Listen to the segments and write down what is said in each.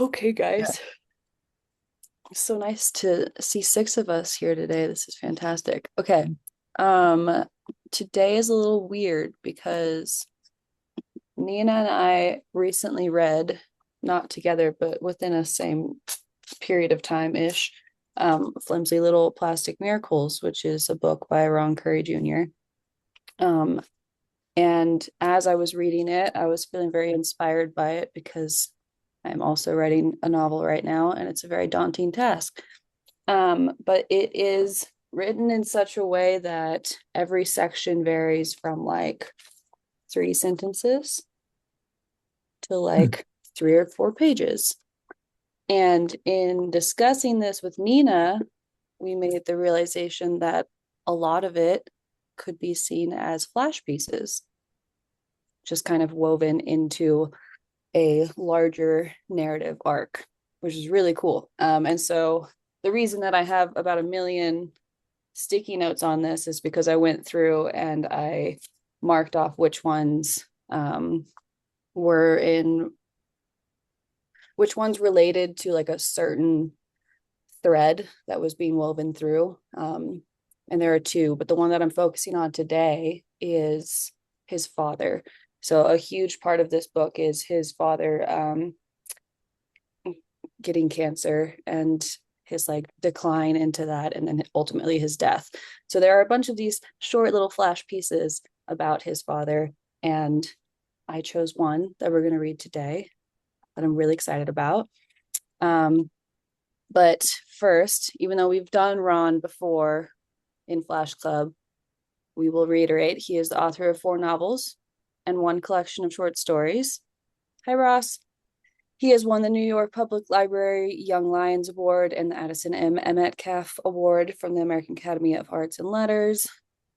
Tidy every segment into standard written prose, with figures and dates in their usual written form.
Okay, Yeah. guys. So nice to see six of us here today. This is fantastic. Okay. Um, Today is a little weird because Nina and I recently read, not together, but within a same period of time-ish, Flimsy Little Plastic Miracles, which is a book by Ron Currie Jr. Um, and as I was reading it, I was feeling very inspired by it because I'm also writing a novel right now, and it's a very daunting task. But it is written in such a way that every section varies from like 3 sentences to Hmm. like 3 or 4 pages. And in discussing this with Nina, we made the realization that a lot of it could be seen as flash pieces, just kind of woven into a larger narrative arc, which is really cool. And so the reason that I have about a million sticky notes on this is because I went through and I marked off which ones were in which ones related to like a certain thread that was being woven through. And there are two, but the one that I'm focusing on today is his father. So a huge part of this book is his father getting cancer and his like decline into that and then ultimately his death. So there are a bunch of these short little flash pieces about his father, and I chose one that we're going to read today that I'm really excited about. Um, but first, even though we've done Ron before in Flash Club, we will reiterate he is the author of 4 novels and one collection of short stories. Hi, Ross. He has won the New York Public Library Young Lions Award and the Addison M. Metcalf Award from the American Academy of Arts and Letters,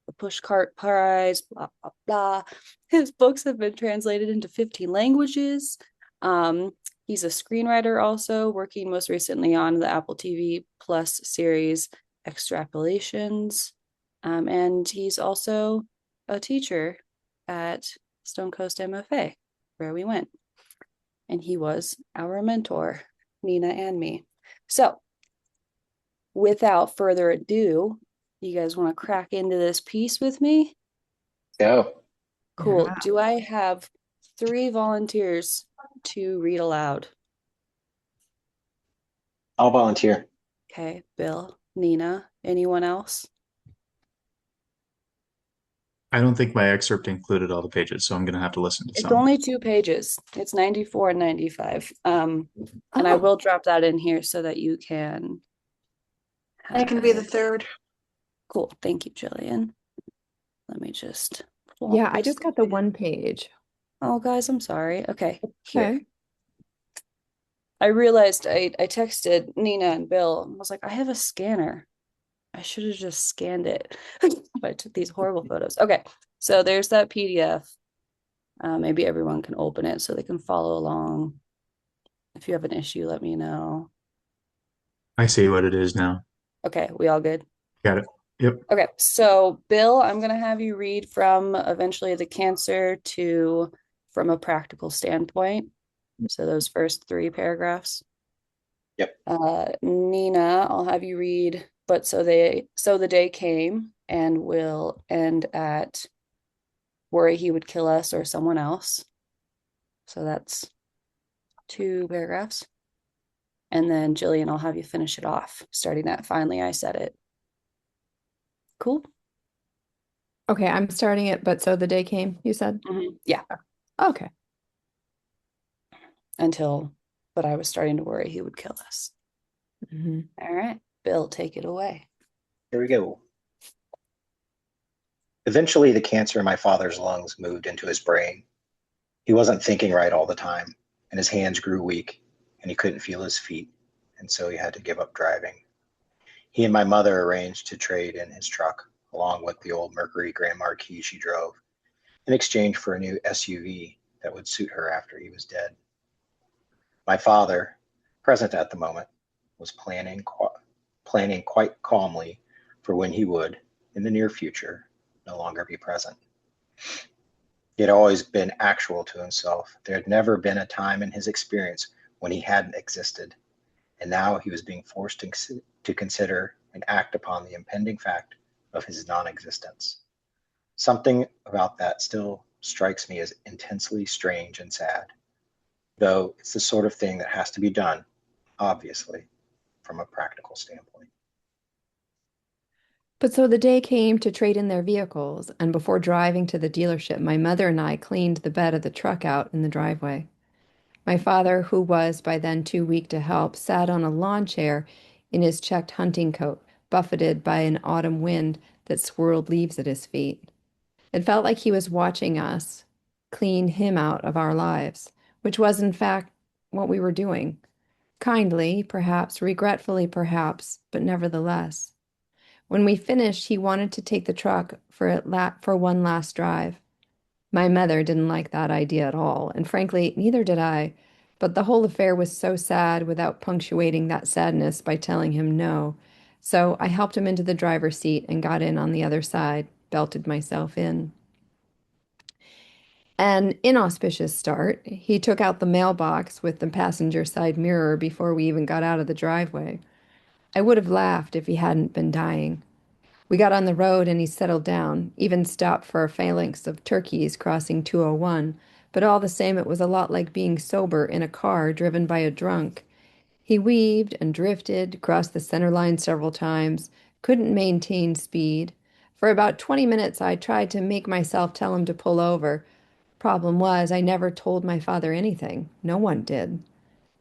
the Pushcart Prize, blah, blah, blah. His books have been translated into 15 languages. Um, he's a screenwriter also, working most recently on the Apple TV Plus series Extrapolations. And he's also a teacher at Stone Coast MFA, where we went, and he was our mentor, Nina and me. So, without further ado, you guys want to crack into this piece with me? Go. Cool. Yeah. Do I have 3 volunteers to read aloud? I'll volunteer. Okay, Bill, Nina, anyone else? I don't think my excerpt included all the pages, so I'm going to have to listen to It's some. only 2 pages. It's 94 and 95. And I Oh, will drop that in here so that you can I have can be the it. third. Cool. Thank you, Jillian. Let me just plop Yeah, I this just got the in. 1 page. Oh, guys, I'm sorry. Okay, here. Okay. I realized I texted Nina and Bill. I was like, I have a scanner. I should have just scanned it. But I took these horrible photos. Okay, so there's that PDF. Maybe everyone can open it so they can follow along. If you have an issue, let me know. I see what it is now. Okay, we all good? Got it. Yep. Okay, so Bill, I'm gonna have you read from eventually the cancer to from a practical standpoint. So those first 3 paragraphs. Yep. Nina, I'll have you read, but so the day came and will end at worry he would kill us or someone else. So that's 2 paragraphs. And then Jillian, I'll have you finish it off, starting at finally I said it. Cool. Okay, I'm starting it, but so the day came, you said? Yeah, Okay. until, but I was starting to worry he would kill us. Hmm. All right, Bill, take it away. Here we go. Eventually, the cancer in my father's lungs moved into his brain. He wasn't thinking right all the time, and his hands grew weak, and he couldn't feel his feet, and so he had to give up driving. He and my mother arranged to trade in his truck, along with the old Mercury Grand Marquis she drove, in exchange for a new SUV that would suit her after he was dead. My father, present at the moment, was planning quite calmly for when he would, in the near future, no longer be present. He had always been actual to himself. There had never been a time in his experience when he hadn't existed, and now he was being forced to consider and act upon the impending fact of his non-existence. Something about that still strikes me as intensely strange and sad, though it's the sort of thing that has to be done, obviously, from a practical standpoint. But so the day came to trade in their vehicles, and before driving to the dealership, my mother and I cleaned the bed of the truck out in the driveway. My father, who was by then too weak to help, sat on a lawn chair in his checked hunting coat, buffeted by an autumn wind that swirled leaves at his feet. It felt like he was watching us clean him out of our lives, which was in fact what we were doing. Kindly, perhaps, regretfully, perhaps, but nevertheless. When we finished, he wanted to take the truck for one last drive. My mother didn't like that idea at all, and frankly, neither did I. But the whole affair was so sad without punctuating that sadness by telling him no. So I helped him into the driver's seat and got in on the other side, belted myself in. An inauspicious start. He took out the mailbox with the passenger side mirror before we even got out of the driveway. I would have laughed if he hadn't been dying. We got on the road and he settled down, even stopped for a phalanx of turkeys crossing 201, but all the same it was a lot like being sober in a car driven by a drunk. He weaved and drifted, crossed the center line several times, couldn't maintain speed. For about 20 minutes I tried to make myself tell him to pull over. Problem was, I never told my father anything. No one did.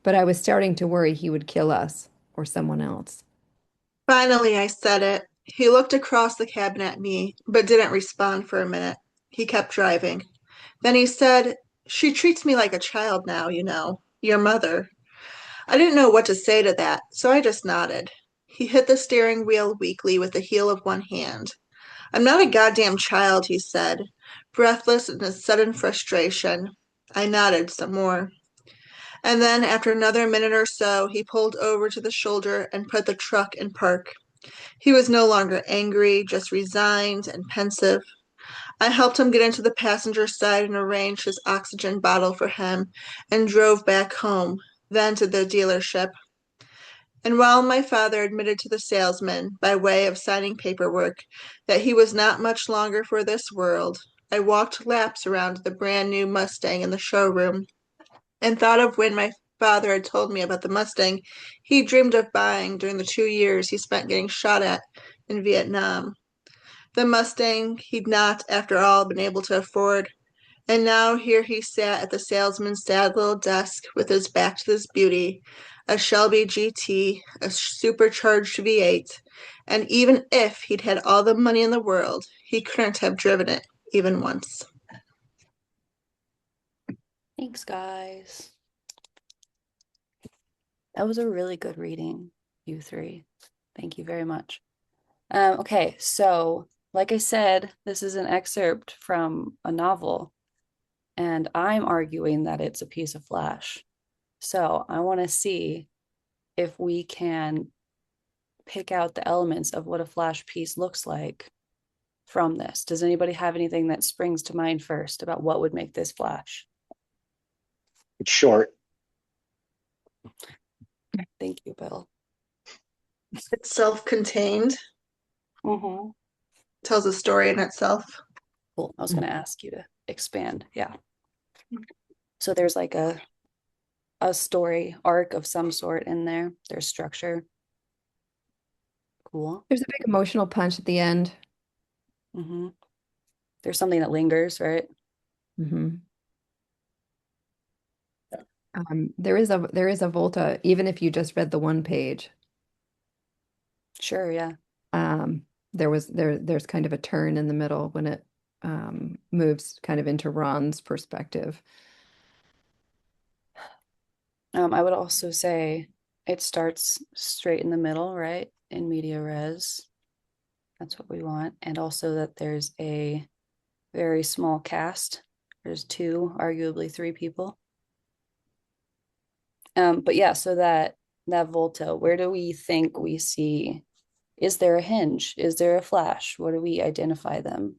But I was starting to worry he would kill us or someone else. Finally, I said it. He looked across the cabin at me, but didn't respond for a minute. He kept driving. Then he said, "She treats me like a child now, you know, your mother." I didn't know what to say to that, so I just nodded. He hit the steering wheel weakly with the heel of one hand. "I'm not a goddamn child," he said, breathless in his sudden frustration. I nodded some more. And then, after another minute or so, he pulled over to the shoulder and put the truck in park. He was no longer angry, just resigned and pensive. I helped him get into the passenger side and arranged his oxygen bottle for him and drove back home, then to the dealership. And while my father admitted to the salesman, by way of signing paperwork, that he was not much longer for this world, I walked laps around the brand new Mustang in the showroom and thought of when my father had told me about the Mustang he dreamed of buying during the 2 years he spent getting shot at in Vietnam. The Mustang he'd not, after all, been able to afford. And now here he sat at the salesman's sad little desk with his back to this beauty, a Shelby GT, a supercharged V8, and even if he'd had all the money in the world, he couldn't have driven it even once. Thanks, guys. That was a really good reading, you three. Thank you very much. Okay, so like I said, this is an excerpt from a novel, and I'm arguing that it's a piece of flash. So I want to see if we can pick out the elements of what a flash piece looks like from this. Does anybody have anything that springs to mind first about what would make this flash? It's short. Thank you, Bill. It's self-contained, Mm-hmm. tells a story in itself. Cool. I was going to ask you to expand. Yeah. So there's like a story arc of some sort in there. There's structure. Cool. There's a big emotional punch at the end. Mm-hmm. There's something that lingers, right? Mm-hmm. There is a Volta, even if you just read the one page. Sure, yeah. There's kind of a turn in the middle when it moves kind of into Ron's perspective. I would also say it starts straight in the middle, right? In media res. That's what we want. And also that there's a very small cast. There's two, arguably three people. But yeah, so that Volta, where do we think we see? Is there a hinge? Is there a flash? What do we identify them?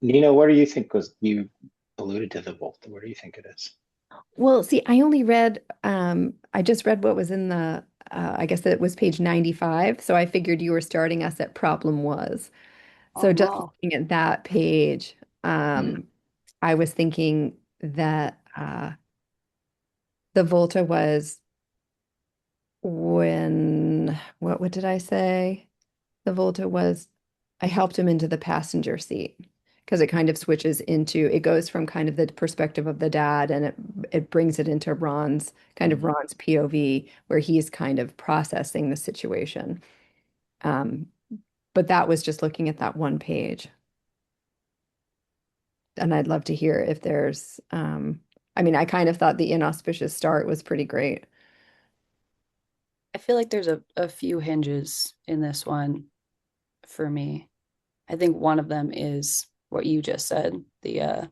Nina, what do you think was, you alluded to the Volta, what do you think it is? Well, see, I only read, I just read what was in the, I guess it was page 95. So I figured you were starting us at problem was. Oh So just no. looking at that page, I was thinking that the Volta was when, what did I say? The Volta was, I helped him into the passenger seat because it kind of switches into, it goes from kind of the perspective of the dad and it brings it into Ron's, kind of Ron's POV where he's kind of processing the situation. Um, but that was just looking at that one page. And I'd love to hear if there's, I mean, I kind of thought the inauspicious start was pretty great. I feel like there's a few hinges in this one for me. I think one of them is what you just said, the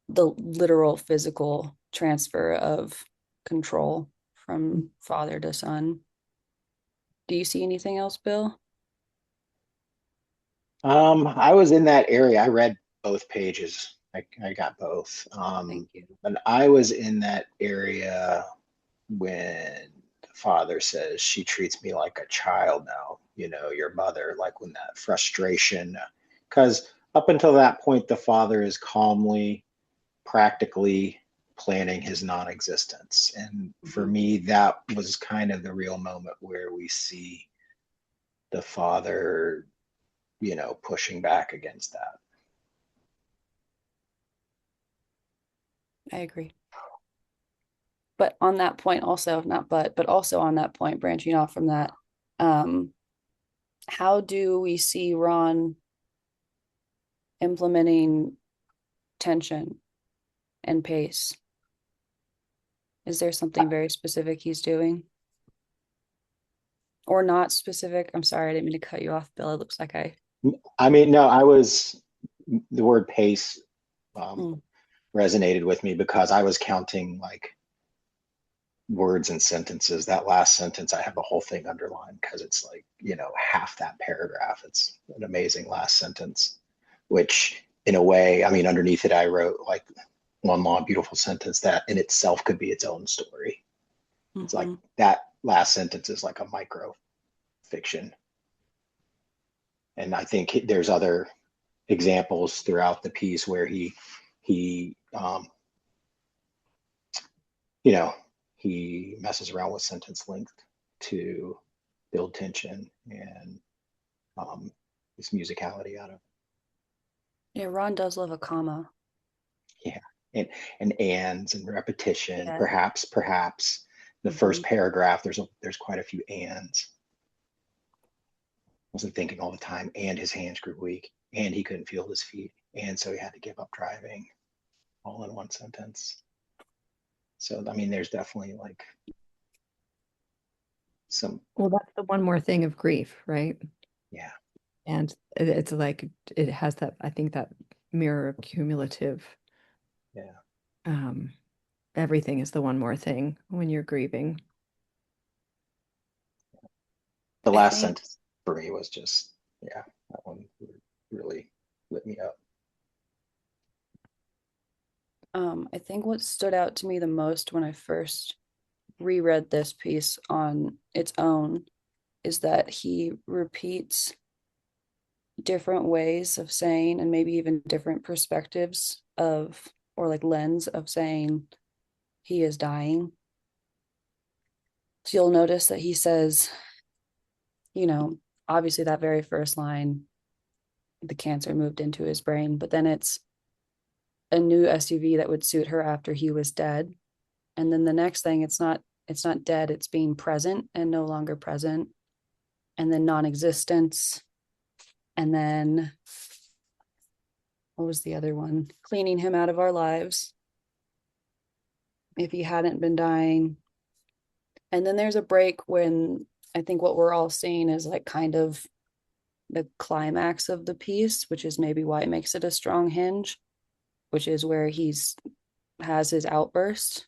literal physical transfer of control from father to son. Do you see anything else, Bill? I was in that area. I read both pages. I got both. Thank you. And I was in that area when the father says, she treats me like a child now, your mother, like when that frustration, because up until that point, the father is calmly, practically planning his non-existence. And for Mhm. me, that was kind of the real moment where we see the father, pushing back against that. I agree. But on that point, also, not but also on that point, branching off from that, um, how do we see Ron implementing tension and pace? Is there something very specific he's doing? Or not specific? I'm sorry, I didn't mean to cut you off, Bill. It looks like I I mean, no, the word pace um, mm, resonated with me because I was counting like words and sentences. That last sentence, I have the whole thing underlined because it's like, half that paragraph. It's an amazing last sentence, which in a way, I mean, underneath it, I wrote like one long, beautiful sentence that in itself could be its own story. It's like mhm. that last sentence is like a micro fiction. And I think there's other examples throughout the piece where he you know he messes around with sentence length to build tension and this musicality out of Yeah, Ron does love a comma. yeah and ands and repetition Yeah. perhaps the first Hmm. paragraph there's quite a few ands. Wasn't thinking all the time, and his hands grew weak, and he couldn't feel his feet, and so he had to give up driving, all in one sentence. So I mean, there's definitely like some Well, that's the one more thing of grief, right? yeah. And it's like it has that, I think that mirror of cumulative, Yeah. um, everything is the one more thing when you're grieving. The I last think sentence for me was just, yeah, that one really lit me up. I think what stood out to me the most when I first reread this piece on its own is that he repeats different ways of saying and maybe even different perspectives of or like lens of saying he is dying. So you'll notice that he says, obviously that very first line, the cancer moved into his brain, but then it's a new SUV that would suit her after he was dead. And then the next thing, it's not dead, it's being present and no longer present. And then non-existence. And then what was the other one? Cleaning him out of our lives if he hadn't been dying. And then there's a break when I think what we're all seeing is like kind of the climax of the piece, which is maybe why it makes it a strong hinge, which is where he's has his outburst.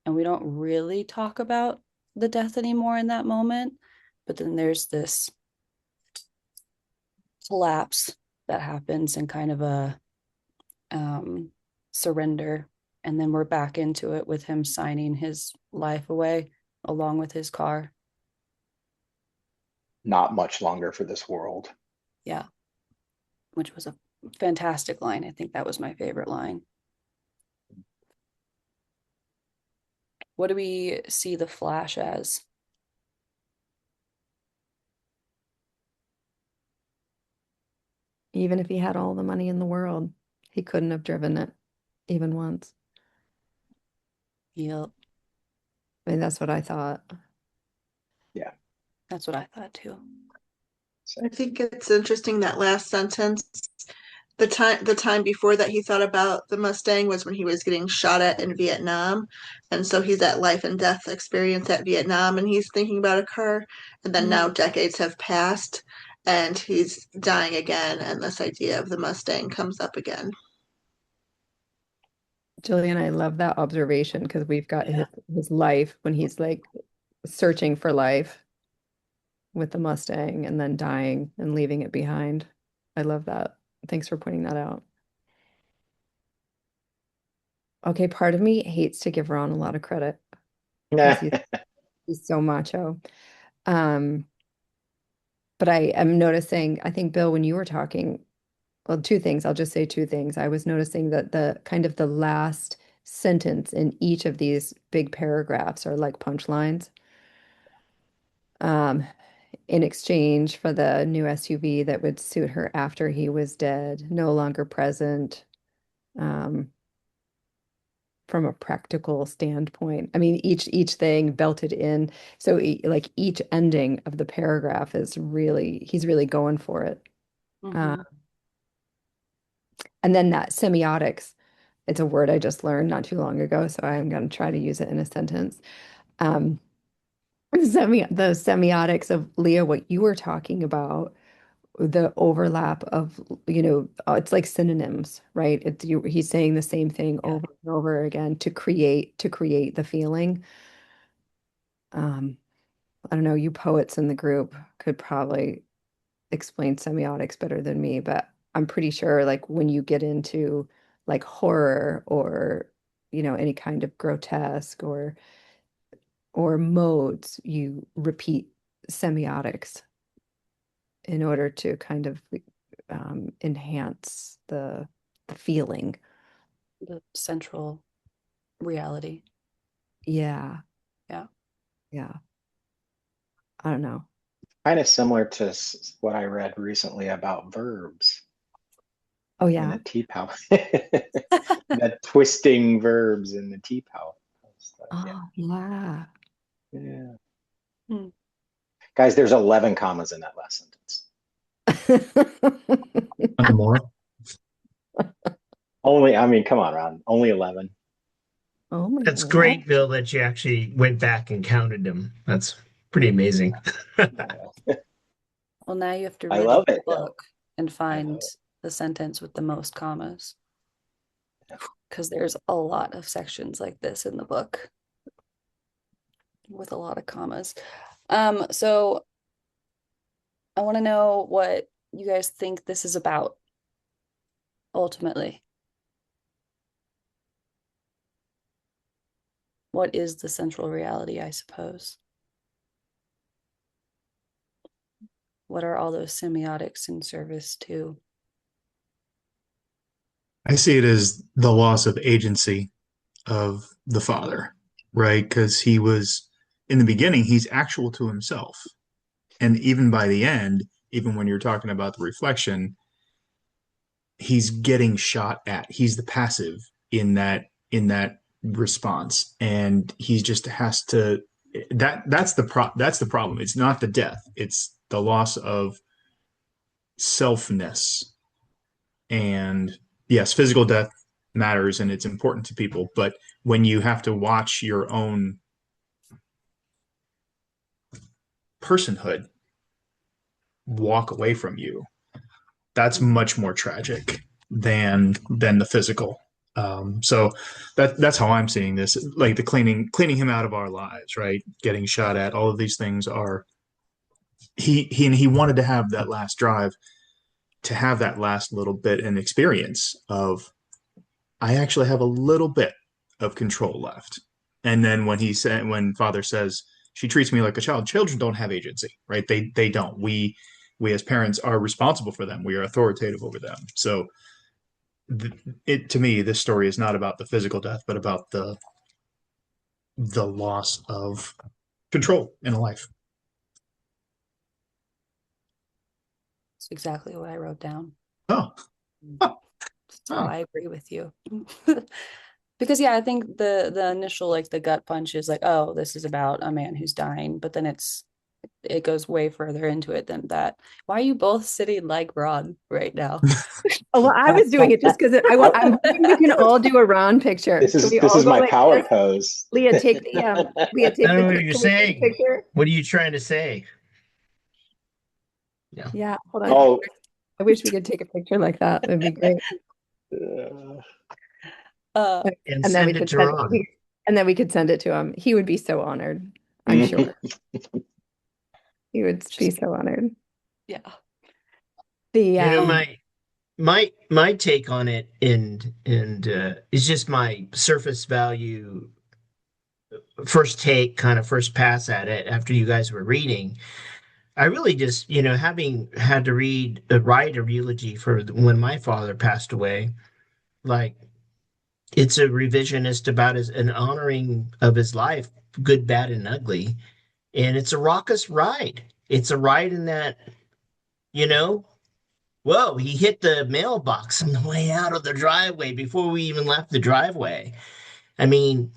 And we don't really talk about the death anymore in that moment. But then there's this collapse that happens and kind of a surrender. And then we're back into it with him signing his life away along with his car. Not much longer for this world. Yeah. Which was a fantastic line. I think that was my favorite line. What do we see the Flash as? Even if he had all the money in the world, he couldn't have driven it even once. Yep. I mean, that's what I thought. Yeah. That's what I thought too. I think it's interesting that last sentence. The time before that he thought about the Mustang was when he was getting shot at in Vietnam. And so he's at life and death experience at Vietnam and he's thinking about a car. And then now decades have passed and he's dying again and this idea of the Mustang comes up again. Jillian, I love that observation because we've got his life when he's like searching for life with the Mustang and then dying and leaving it behind. I love that. Thanks for pointing that out. Okay, part of me hates to give Ron a lot of credit because he's so macho. Um, but I am noticing, I think, Bill, when you were talking, well, two things. I'll just say two things. I was noticing that the kind of the last sentence in each of these big paragraphs are like punchlines. In exchange for the new SUV that would suit her after he was dead, no longer present, um, from a practical standpoint. I mean, each thing belted in. So like each ending of the paragraph is really, he's really going for it. Mhm. And then that semiotics, it's a word I just learned not too long ago, so I'm going to try to use it in a sentence. Um, the semiotics of Leah, what you were talking about, the overlap of, it's like synonyms, right? He's saying the same thing Yeah. over and over again to create the feeling. I don't know, you poets in the group could probably explain semiotics better than me, but I'm pretty sure like when you get into like horror or any kind of grotesque or modes, you repeat semiotics in order to kind of enhance the feeling. The central reality. Yeah, Yeah. yeah. I don't know. Kind of similar to what I read recently about verbs Oh in yeah. the teapot. The twisting verbs in the teapot. Yeah. Oh yeah. Yeah. Hmm. Guys, there's 11 commas in that last sentence. And more. Only, I mean, come on, Ron. Only 11. Oh my That's God. great, Bill, that you actually went back and counted them. That's pretty amazing. Well, now you have to I read love the it, though. book and I find love it. the sentence with the most commas because there's a lot of sections like this in the book with a lot of commas. So I want to know what you guys think this is about ultimately. What is the central reality, I suppose? What are all those semiotics in service to? I see it as the loss of agency of the father, right? Because he was, in the beginning, he's actual to himself. And even by the end, even when you're talking about the reflection, he's getting shot at. He's the passive in that response. And he just has to that's the problem. It's not the death. It's the loss of selfness. And yes, physical death matters and it's important to people, but when you have to watch your own personhood walk away from you, that's much more tragic than the physical. So that's how I'm seeing this. Like the cleaning him out of our lives, right? Getting shot at, all of these things are he wanted to have that last drive, to have that last little bit and experience of I actually have a little bit of control left. And then when father says, she treats me like a child, children don't have agency, right? They don't. We as parents are responsible for them. We are authoritative over them. So it to me, this story is not about the physical death, but about the loss of control in a life. It's exactly what I wrote down. Oh, oh, So oh. I agree with you. Because yeah, I think the initial like the gut punch is like, oh, this is about a man who's dying, but then it goes way further into it than that. Why are you both sitting like Ron right now? Oh, well, I was doing it just because I'm hoping we can all do a Ron picture. This Can is we this all is go my like power this? pose. Leah, take the Leah, I take don't the know what you're can we take a saying. picture? What are you trying to say? Yeah. Yeah, hold on. Oh, I wish we could take a picture like that. That'd be great. Uh, And And then we send it could to send Ron. and then we could send it to him. He would be so honored. I'm sure he would be just so honored. yeah. The You know, my take on it and is just my surface value first take, kind of first pass at it after you guys were reading. I really just, having had to write a eulogy for when my father passed away, like it's a revisionist about an honoring of his life, good, bad, and ugly. And it's a raucous ride. It's a ride in that, you know, whoa, he hit the mailbox on the way out of the driveway before we even left the driveway. I mean,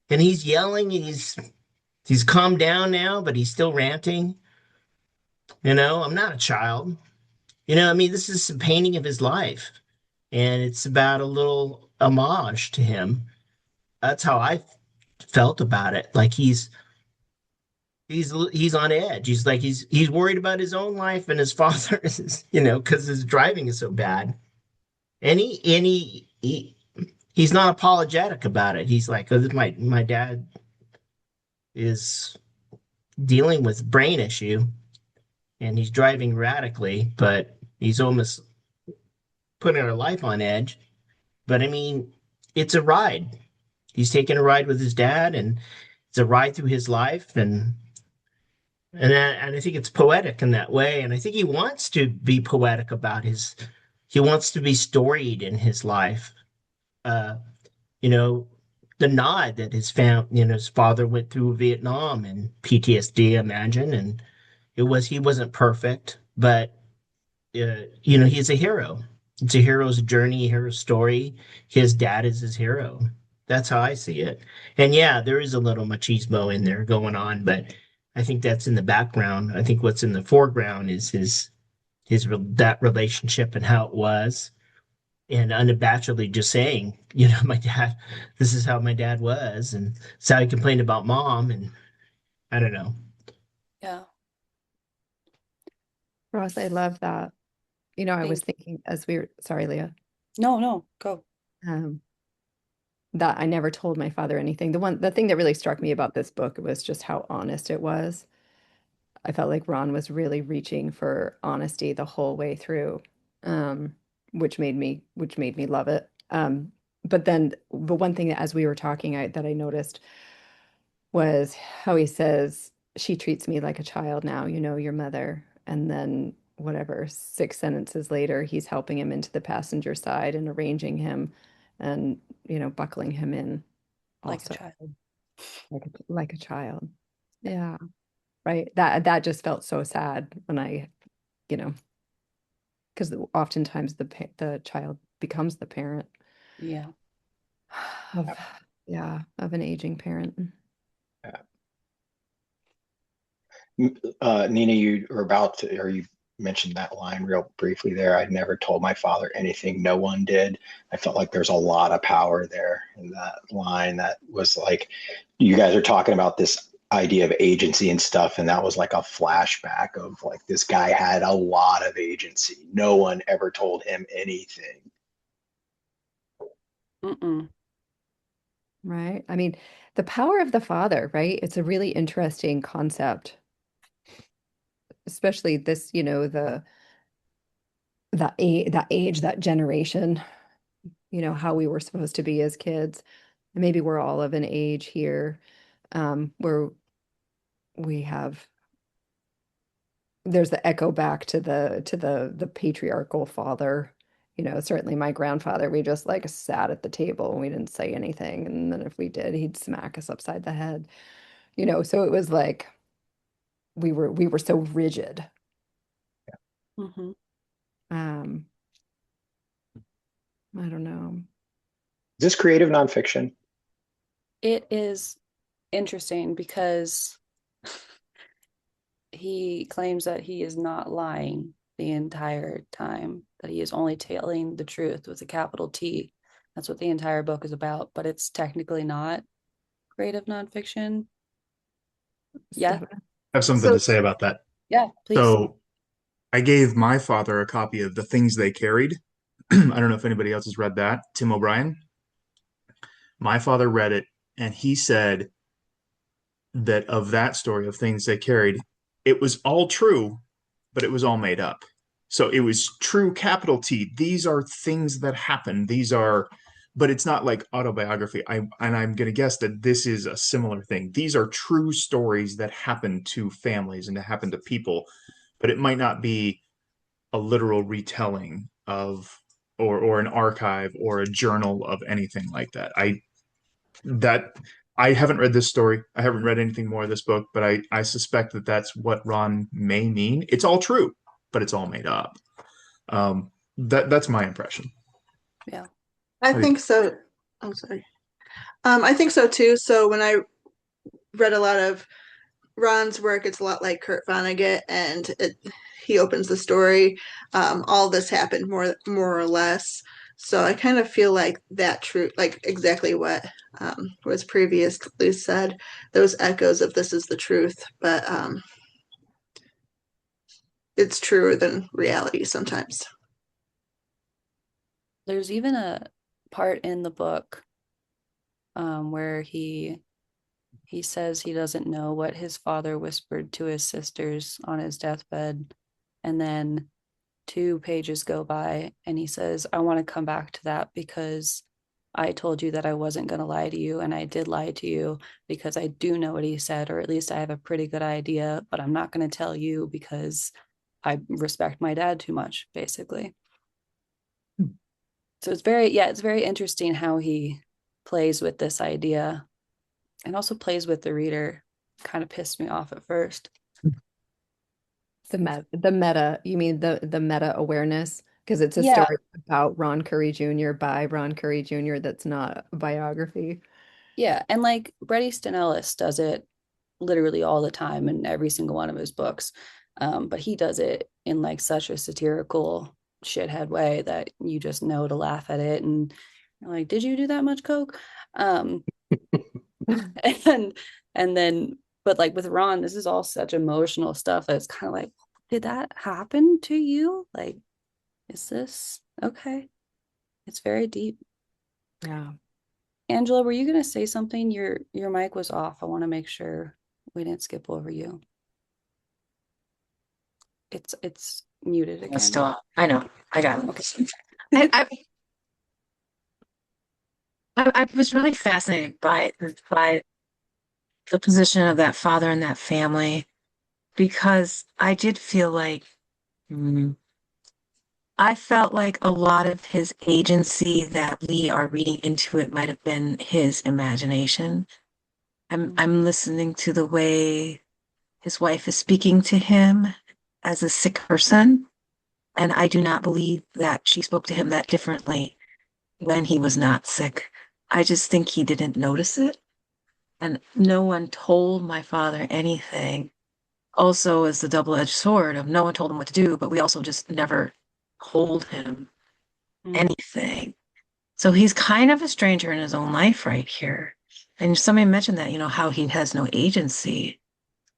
and he's yelling, and he's calmed down now, but he's still ranting. I'm not a child. I mean, this is a painting of his life, and it's about a little homage to him. That's how I felt about it. Like he's on edge. He's like he's worried about his own life and his father's, because his driving is so bad. And he's not apologetic about it. He's like, oh, my dad is dealing with brain issue and he's driving radically, but he's almost putting our life on edge. But I mean, it's a ride. He's taking a ride with his dad, and it's a ride through his life, and I think it's poetic in that way. And I think he wants to be poetic about he wants to be storied in his life. Uh, you know, the nod that his father went through Vietnam and PTSD, I imagine, and he wasn't perfect, but he's a hero. It's a hero's journey, a hero's story. His dad is his hero. That's how I see it. And yeah, there is a little machismo in there going on, but I think that's in the background. I think what's in the foreground is that relationship and how it was, and unabashedly just saying, my dad, this is how my dad was, and it's how he complained about mom, and I don't know. Yeah. Ross, I love that. I was Thank thinking as we were, sorry, Leah, no, go. um, that I never told my father anything. The thing that really struck me about this book was just how honest it was. I felt like Ron was really reaching for honesty the whole way through, um, which made me love it. But then the one thing that as we were talking, that I noticed was how he says, she treats me like a child now, your mother. And then whatever, 6 sentences later, he's helping him into the passenger side and arranging him and, buckling him in Like a also child. like a child. Yeah. Right. That just felt so sad when you know, because oftentimes the child becomes the parent Yeah. of, yeah, of an aging parent. Nina, you were about to, or you mentioned that line real briefly there. I never told my father anything no one did. I felt like there's a lot of power there in that line. That was like, you guys are talking about this idea of agency and stuff, and that was like a flashback of like this guy had a lot of agency. No one ever told him anything. Mm-mm. Right. I mean, the power of the father, right? It's a really interesting concept, especially this, that age, that generation, how we were supposed to be as kids. And maybe we're all of an age here where we have there's the echo back to the patriarchal father. Certainly my grandfather, we just like sat at the table and we didn't say anything. And then if we did, he'd smack us upside the head. So it was like we were so rigid. Mm-hmm. Um, I don't know. Is this creative nonfiction? It is interesting because he claims that he is not lying the entire time, that he is only telling the truth with a capital T. That's what the entire book is about, but it's technically not creative nonfiction. Yeah. I have something So to say about that. Yeah, please. So I gave my father a copy of The Things They Carried. I don't know if anybody else has read that. Tim O'Brien. My father read it, and he said that of that story of Things They Carried, it was all true, but it was all made up. So it was true, capital T. These are things that happen. These are, but it's not like autobiography. And I'm going to guess that this is a similar thing. These are true stories that happen to families and that happen to people, but it might not be a literal retelling of or an archive or a journal of anything like that. That I haven't read this story. I haven't read anything more of this book, but I suspect that that's what Ron may mean. It's all true, but it's all made up. That's my impression. Yeah. I think so. I'm sorry. I think so too. So when I read a lot of Ron's work, it's a lot like Kurt Vonnegut, and he opens the story. All this happened more or less. So I kind of feel like that true, like exactly what was previously said, those echoes of this is the truth, but it's truer than reality sometimes. There's even a part in the book where he says he doesn't know what his father whispered to his sisters on his deathbed. And then 2 pages go by and he says, I want to come back to that because I told you that I wasn't going to lie to you. And I did lie to you because I do know what he said, or at least I have a pretty good idea, but I'm not going to tell you because I respect my dad too much, basically. So it's very interesting how he plays with this idea and also plays with the reader. Kind of pissed me off at first. The meta, you mean the meta awareness? Because it's a Yeah, story about Ron Currie Jr. by Ron Currie Jr. that's not a biography. yeah. And like Bret Easton Ellis does it literally all the time in every single one of his books. But he does it in like such a satirical shithead way that you just know to laugh at it. And you're like, did you do that much coke? Um, and and then but like with Ron, this is all such emotional stuff that it's kind of like, did that happen to you? Like, is this okay? It's very deep. Yeah. Angela, were you gonna say something? Your mic was off. I want to make sure we didn't skip over you. It's muted It's again. still, I know, I got it. Okay. I, I was really fascinated by the position of that father and that family because I did feel like mm, I felt like a lot of his agency that we are reading into it might have been his imagination. I'm listening to the way his wife is speaking to him as a sick person, and I do not believe that she spoke to him that differently when he was not sick. I just think he didn't notice it. And no one told my father anything. Also, is the double-edged sword of no one told him what to do, but we also just never told him Mm. anything. So he's kind of a stranger in his own life right here. And somebody mentioned that, how he has no agency.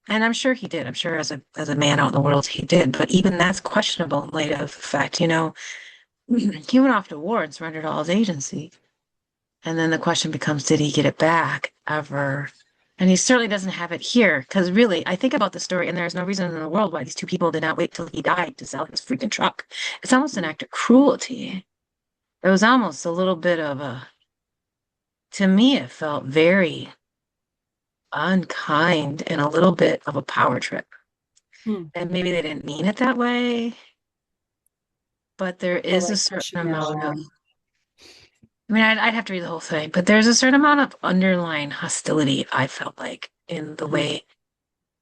And I'm sure he did. I'm sure as a man out in the world he did. But even that's questionable in light of the fact, he went off to war and surrendered all his agency. And then the question becomes, did he get it back ever? And he certainly doesn't have it here. Because really, I think about the story, and there's no reason in the world why these two people did not wait till he died to sell his freaking truck. It's almost an act of cruelty. It was almost a little bit of a to me, it felt very unkind and a little bit of a power trip. Hmm. And maybe they didn't mean it that way, but there Or is a like certain pushing it amount of, along. I mean, I'd have to read the whole thing, but there's a certain amount of underlying hostility I felt like in the way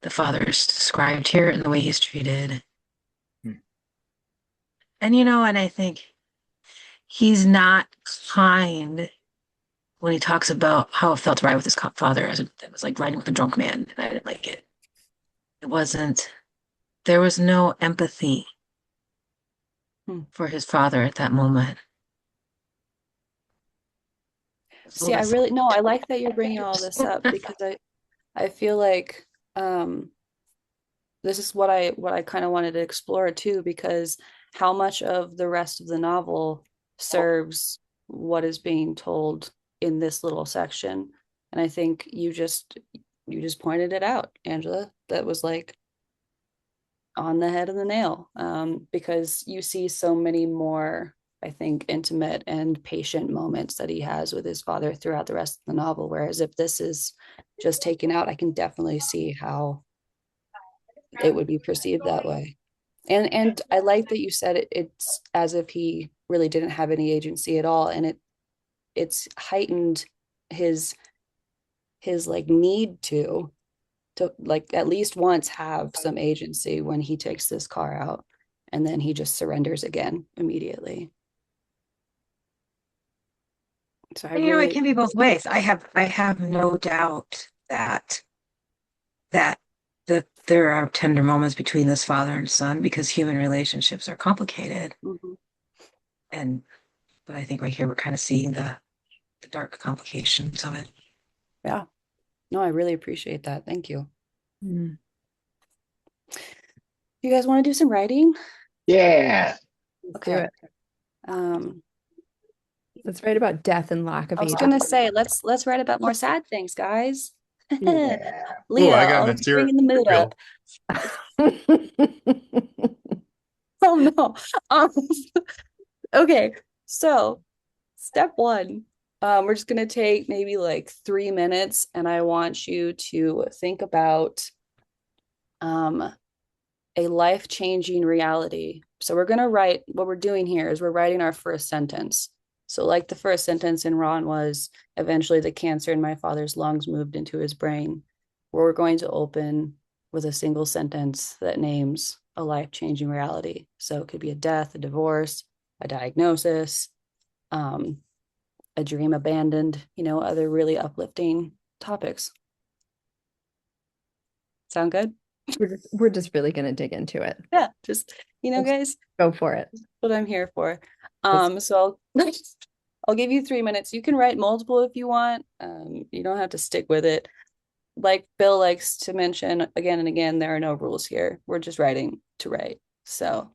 the father is described here and the way he's treated. Hmm. And I think he's not kind when he talks about how it felt to ride with his father as it was like riding with a drunk man, and I didn't like it. It wasn't, there was no empathy Hmm. for his father at that moment. See, I really no, I like that you're bringing all this up because I feel like this is what I kind of wanted to explore too, because how much of the rest of the novel serves what is being told in this little section. And I think you just pointed it out, Angela. That was like on the head of the nail, because you see so many more, I think, intimate and patient moments that he has with his father throughout the rest of the novel. Whereas if this is just taken out, I can definitely see how it would be perceived that way. And I like that you said it's as if he really didn't have any agency at all, and it's heightened his like need to like at least once have some agency when he takes this car out, and then he just surrenders again immediately. So I It really can be both ways. I have no doubt that that there are tender moments between this father and son because human relationships are complicated. mhm. And but I think right here we're kind of seeing the dark complications of it. Yeah, no, I really appreciate that. Thank you. Mm. You guys want to do some writing? Yeah. Let's do Okay. it. um Let's write about death and lack of I was agency. gonna say let's write about more sad things, guys. Yeah. Oh, Lena, I got I'll be bringing the mood material. up. Oh no. Um, okay, so step one, we're just gonna take maybe like 3 minutes, and I want you to think about um a life-changing reality. So we're going to write, what we're doing here is we're writing our first sentence. So like the first sentence in Ron was, eventually the cancer in my father's lungs moved into his brain. Where we're going to open with a single sentence that names a life-changing reality. So it could be a death, a divorce, a diagnosis, um, a dream abandoned, other really uplifting topics. Sound good? We're just really going to dig into it. Yeah, just, Let's guys, go for it. what I'm here for. Let's- So I'll give you 3 minutes. You can write multiple if you want. You don't have to stick with it. Like Bill likes to mention again and again, there are no rules here. We're just writing to write. So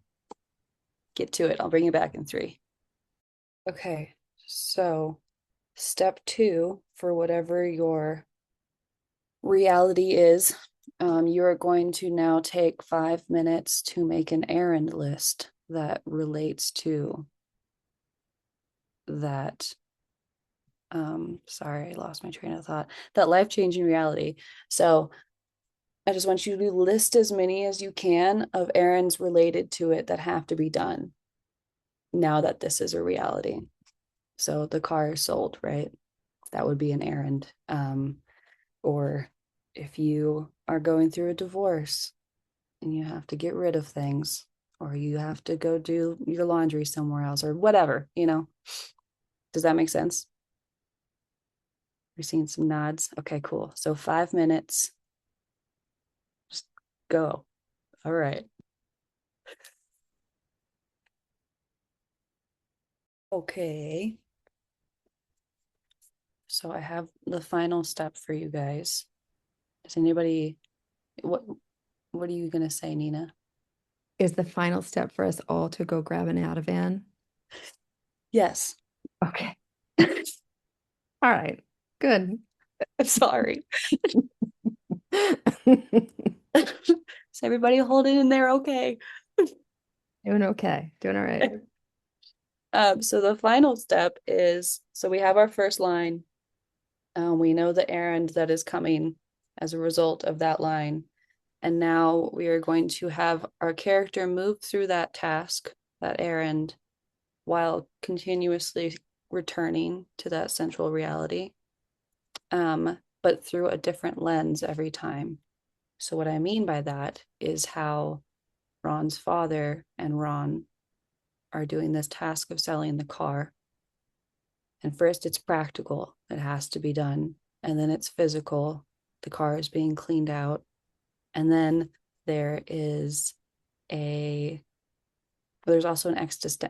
get to it. I'll bring you back in 3. Okay, so step 2 for whatever your reality is, you're going to now take 5 minutes to make an errand list that relates to that. Sorry, I lost my train of thought. That life-changing reality. So I just want you to list as many as you can of errands related to it that have to be done now that this is a reality. So the car is sold, right? That would be an errand. Or if you are going through a divorce and you have to get rid of things, or you have to go do your laundry somewhere else, or whatever, Does that make sense? We're seeing some nods. Okay, cool. So 5 minutes. Just go. All right. Okay. So I have the final step for you guys. Does anybody, what are you gonna say, Nina? Is the final step for us all to go grab an Ativan? Yes. Okay. All right. Good. I'm sorry. Is everybody holding in there okay? Doing okay. Doing all right. So the final step is, so we have our first line. We know the errand that is coming as a result of that line. And now we are going to have our character move through that task, that errand, while continuously returning to that central reality, but through a different lens every time. So, what I mean by that is how Ron's father and Ron are doing this task of selling the car. And first, it's practical, it has to be done. And then it's physical, the car is being cleaned out. And then there is there's also an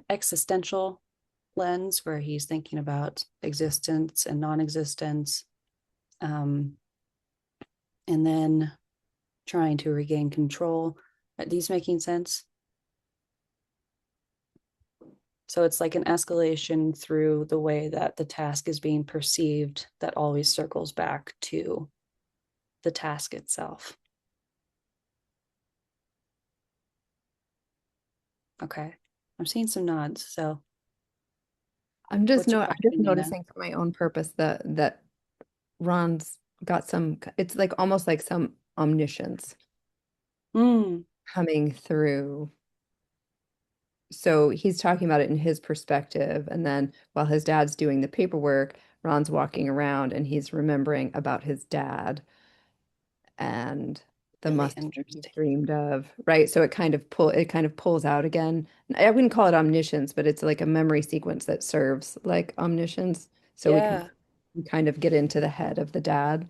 existential lens where he's thinking about existence and non-existence, and then trying to regain control. Are these making sense? So it's like an escalation through the way that the task is being perceived that always circles back to the task itself. Okay. I'm seeing some nods. So I'm what's your I'm just question, Nina? noticing for my own purpose that Ron's got some, it's like almost like some omniscience Mm, coming through. So he's talking about it in his perspective, and then while his dad's doing the paperwork, Ron's walking around and he's remembering about his dad and the really Mustang he interesting. dreamed of, right? So it kind of pulls out again. I wouldn't call it omniscience, but it's like a memory sequence that serves like omniscience. So Yeah, we kind of get into the head of the dad.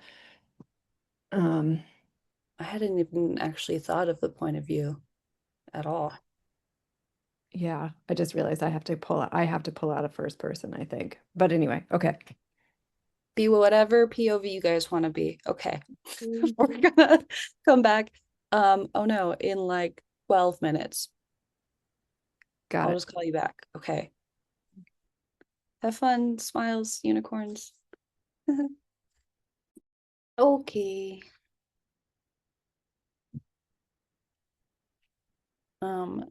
Um, I hadn't even actually thought of the point of view at all. yeah, I just realized I have to pull out a first person, I think. But anyway, okay. Be whatever POV you guys want to be. Okay. We're gonna come back. Oh no, in like 12 minutes. Got I'll it. just call you back. Okay. Have fun, smiles, unicorns. Okay. Um,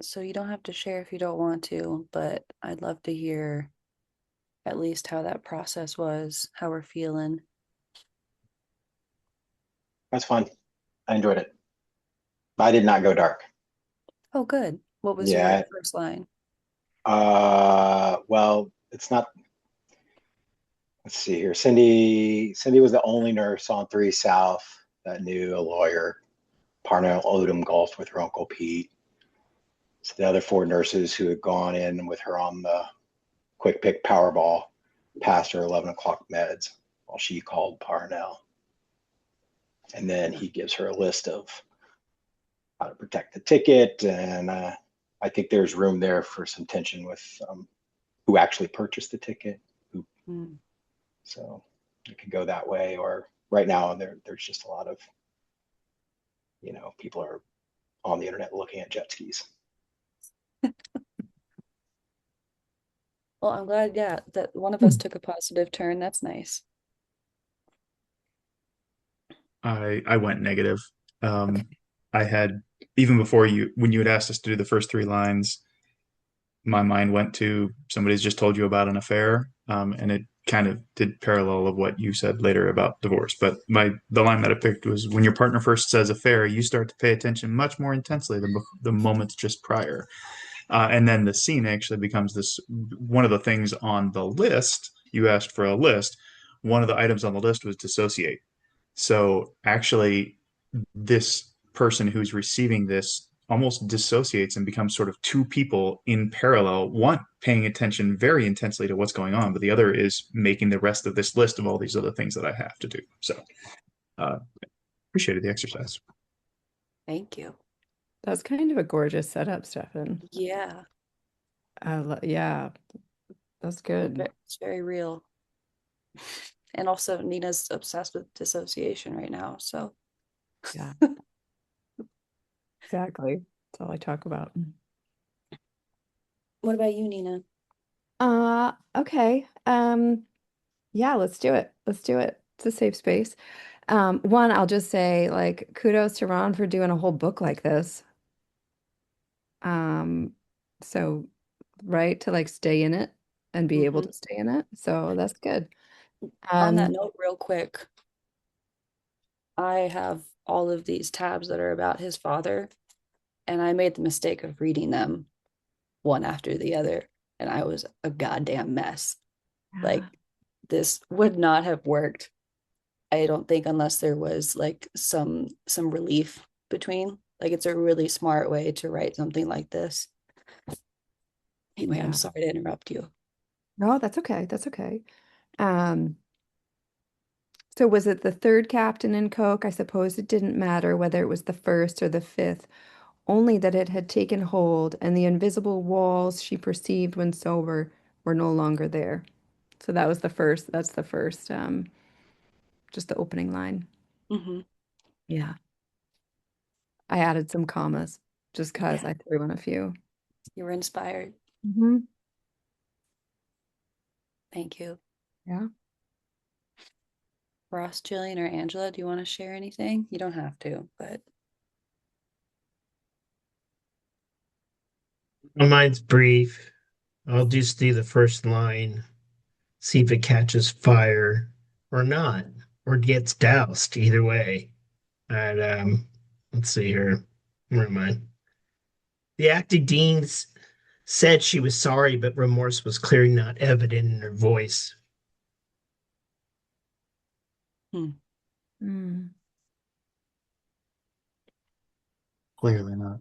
so you don't have to share if you don't want to, but I'd love to hear at least how that process was, how we're feeling. That's fun. I enjoyed it. I did not go dark. Oh, good. What was your Yeah. first line? Well, it's not. Let's see here. Cindy was the only nurse on 3 South that knew a lawyer. Parnell Odom golfed with her Uncle Pete. So the other 4 nurses who had gone in with her on the quick pick Powerball passed her 11 o'clock meds while she called Parnell. And then he gives her a list of how to protect the ticket. And I think there's room there for some tension with who actually purchased the ticket. Mm. So it could go that way. Or right now, there's just a lot of, people are on the internet looking at jet skis. Well, I'm glad, yeah, that one of us took a positive turn. That's nice. I went negative. Okay. I had even before when you had asked us to do the first 3 lines, my mind went to somebody's just told you about an affair, and it kind of did parallel of what you said later about divorce. But the line that I picked was when your partner first says affair, you start to pay attention much more intensely than the moments just prior. And then the scene actually becomes this one of the things on the list. You asked for a list. One of the items on the list was dissociate. So actually, this person who's receiving this almost dissociates and becomes sort of 2 people in parallel, one paying attention very intensely to what's going on, but the other is making the rest of this list of all these other things that I have to do. So uh, appreciated the exercise. Thank you. That's kind of a gorgeous setup, Stefan. Yeah, Yeah, that's good. it's very real. And also, Nina's obsessed with dissociation right now. So, Yeah, exactly. That's all I talk about. what about you, Nina? Okay. Yeah, let's do it. Let's do it. It's a safe space. One, I'll just say like kudos to Ron for doing a whole book like this. Um, so right to like stay in it and be able Mm-hmm. to stay in it. So that's good. On that Um, note, real quick, I have all of these tabs that are about his father, and I made the mistake of reading them one after the other, and I was a goddamn mess. Like, yeah. this would not have worked, I don't think, unless there was like some relief between. Like, it's a really smart way to write something like this. Anyway, I'm Yeah. sorry to interrupt you. No, that's okay. That's okay. Um, so was it the third captain in Coke? I suppose it didn't matter whether it was the first or the fifth, only that it had taken hold, and the invisible walls she perceived when sober were no longer there. So that was the first, that's the first, just the opening line. Hmm. Yeah. I added some commas just because Yeah, I threw in a few. you were inspired. Hmm. Thank you. Yeah. Ross, Jillian, or Angela, do you want to share anything? You don't have to, but Well, mine's brief. I'll just do the first line, see if it catches fire or not, or gets doused, either way. And let's see here. Where am I? The acting dean said she was sorry, but remorse was clearly not evident in her voice. hmm. Mm. Clearly not.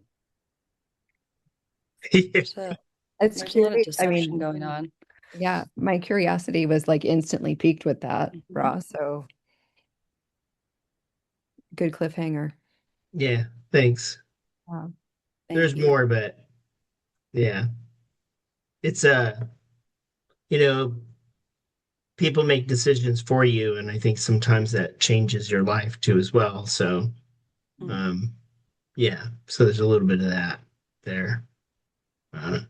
So It's there's a lot of curious. I deception mean, going on. yeah, my curiosity was like instantly piqued with that, Mhm. Ross. So good cliffhanger. Yeah, thanks. Wow. There's Thank you. more, but yeah, it's you know, people make decisions for you, and I think sometimes that changes your life too as well. So, Mm. um, yeah, so there's a little bit of that there. Uh,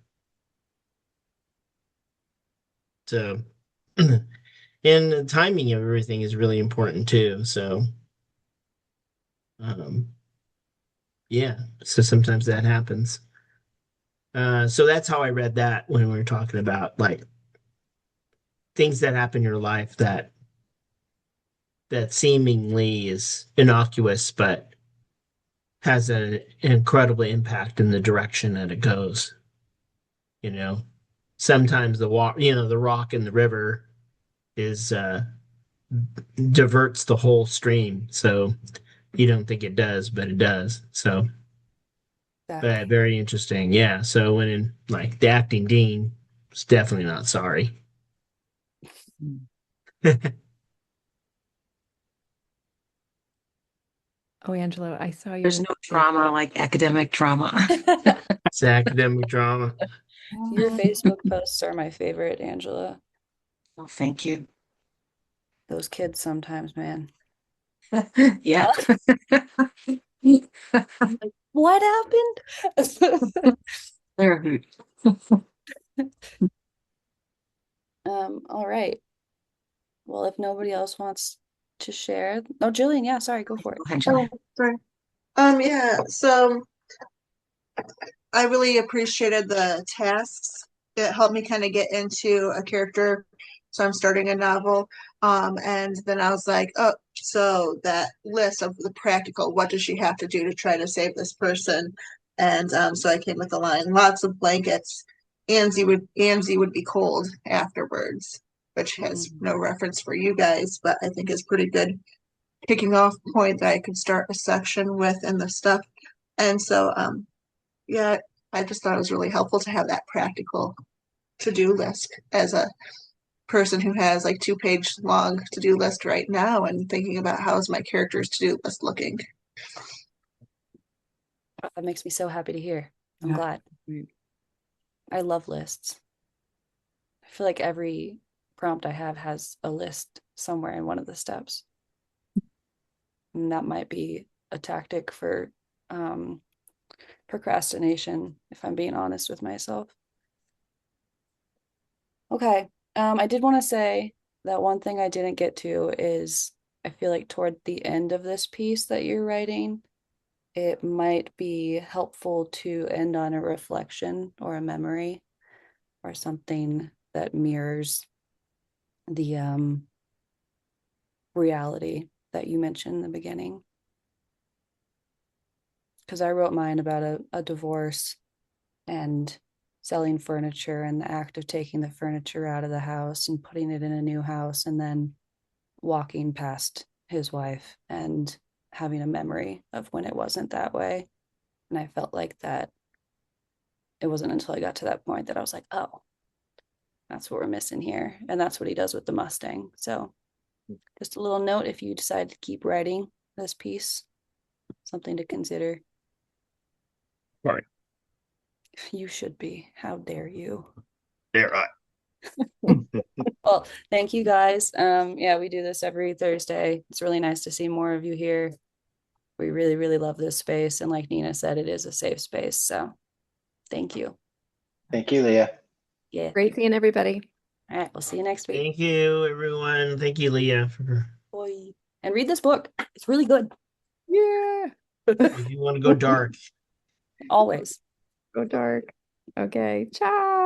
so, and the timing of everything is really important too. So, um, yeah, so sometimes that happens. So that's how I read that when we were talking about like things that happen in your life that seemingly is innocuous, but has an incredible impact in the direction that it goes. You know, sometimes the rock in the river is diverts the whole stream. So you don't think it does, but it does. So, but Exactly. very interesting. Yeah. So when in like the acting dean was definitely not sorry. Mm. Oh, Angela, I saw There's your. no drama like academic drama. It's academic drama. Your Facebook posts are my favorite, Angela. Oh, thank you. Those kids sometimes, man. Yeah. Huh? Like, what happened? They're a hoot. All right. Well, if nobody else wants to share. Oh, Jillian, yeah, sorry, go for it. Go ahead, Oh, Julia. sorry. Yeah, so I really appreciated the tasks. It helped me kind of get into a character. So I'm starting a novel. And then I was like, oh, so that list of the practical, what does she have to do to try to save this person? And so I came with the line, lots of blankets. Anzie would be cold afterwards, which has Mm. no reference for you guys, but I think is pretty good kicking off point that I could start a section with and the stuff. And so yeah, I just thought it was really helpful to have that practical to-do list as a person who has like 2 page long to-do list right now and thinking about how is my character's to-do list looking. That makes me so happy to hear. I'm Yeah. glad. I love lists. I feel like every prompt I have has a list somewhere in one of the steps. And that might be a tactic for um, procrastination, if I'm being honest with myself. Okay. I did want to say that one thing I didn't get to is I feel like toward the end of this piece that you're writing, it might be helpful to end on a reflection or a memory or something that mirrors the reality that you mentioned in the beginning. Because I wrote mine about a divorce and selling furniture and the act of taking the furniture out of the house and putting it in a new house and then walking past his wife and having a memory of when it wasn't that way. And I felt like that it wasn't until I got to that point that I was like, oh, that's what we're missing here. And that's what he does with the Mustang. So just a little note if you decide to keep writing this piece, something to consider. Right. You should be. How dare you? Dare I? Well, thank you guys. Yeah, we do this every Thursday. It's really nice to see more of you here. We really, really love this space. And like Nina said, it is a safe space. So thank you. Thank you, Leah. Yeah. Great seeing everybody. All right. We'll see you next week. Thank you, everyone. Thank you, Leah, for Bye. And read this book. It's really good. Yeah. if you want to go dark. Always. Go dark. Okay. Ciao.